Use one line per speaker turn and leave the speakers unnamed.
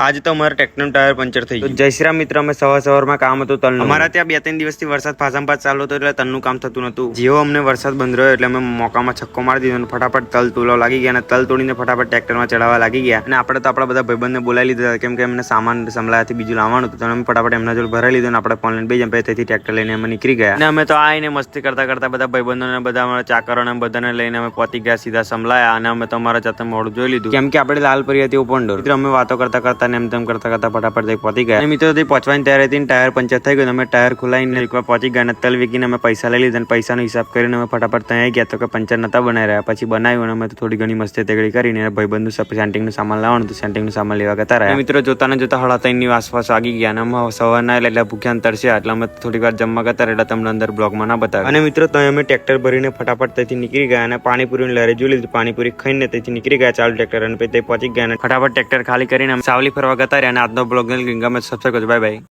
आज तो અમારા ટ્રેક્ટરનું ટાયર પંચર થઈ ગયું. જય શ્રી રામ મિત્ર, અમે સવારમાં કામ હતું તલનું. અમારા ત્યાં 2-3 દિવસથી વરસાદ ફાસમ ચાલુ હતો એટલે તલનું કામ થતું નતું. જેવો અમને વરસાદ બંધ રહ્યો એટલે અમે મોકામાં છક્કો મારી દીધો અને ફટાફટ તલ તોડવા લાગી ગયા અને તલ તોડીને ફટાફટ ટ્રેક્ટરમાં ચડાવવા લાગી ગયા. અને આપણે તો આપણા બધા ભાઈબંધને બોલાવી લીધા કેમ કે એમને સામાન સમલાયાથી બીજું લાવવાનું હતું. તો અમે ફટાફટ એમના જોડે ભરાઈ લીધું અને આપણે ઓનલાઈન બે જમ્પે તેથી ટ્રેક્ટર લઈને અમે નીકળી ગયા. અને અમે તો આવીને મસ્તી કરતા કરતા બધા ભાઈબંધોને બધા અમારા ચાકરોને બધાને લઈને અમે પહોંચી ગયા સીધા સમલાયા. અને અમે તો અમારા જાતે મોડું જોઈ લીધું કેમ કે આપણે લાલપરી હતી ઉપંડોર. મિત્રો અમે વાતો કરતા કરતા ને એમ તેમ કરતા ફટાફટ પહોંચી ગયા. મિત્રો પહોંચવાની તૈયારી હતી, ટાયર પંચર થઈ ગયું. અમે ટાયર ખોલાઈને એકવાર પહોંચી ગયા અને તલ વીકીને અમે પૈસા લઈ લીધા અને પૈસાનો હિસાબ કરીને અમે ફટાફટ ત્યાં ગયા તો કે પંચર નતા બનાવી રહ્યા. પછી બનાવ્યું અને અમે તો થોડી ઘણી મસ્તી તેગડી કરીને ભાઈબંધુ સેન્ટિંગનું સામાન લાવવાનું હતું, સેન્ટિંગનું સામાન લેવા ગતા રહ્યા. મિત્રો જોતા ને જોતા 3:30 આસપાસ આગી ગયા અને અમે સવારના એટલે ભૂખ્યા તરસ્યા એટલે અમે થોડીક વાર જમવા ગતા એટલે તમને અંદર બ્લોગમાં ના બતાવ્યું. અને મિત્રો ત્યાં અમે ટ્રેક્ટર ભરીને ફટાફટ ત્યાંથી નીકળી ગયા અને પાણીપુરીની લહેરે જોઈ લીધું. પાણીપુરી ખાઈને ત્યાંથી નીકળી ગયા ચાલુ ટ્રેક્ટર અને પછી પહોંચી ગયા અને ફટાફટ ટ્રેક્ટર ખાલી કરીને સાવલી ફરવા ગતા રહ્યા. અને આજનો બ્લોગ ગમે સબસ્ક્રાઇબ કરજો. Bye bye.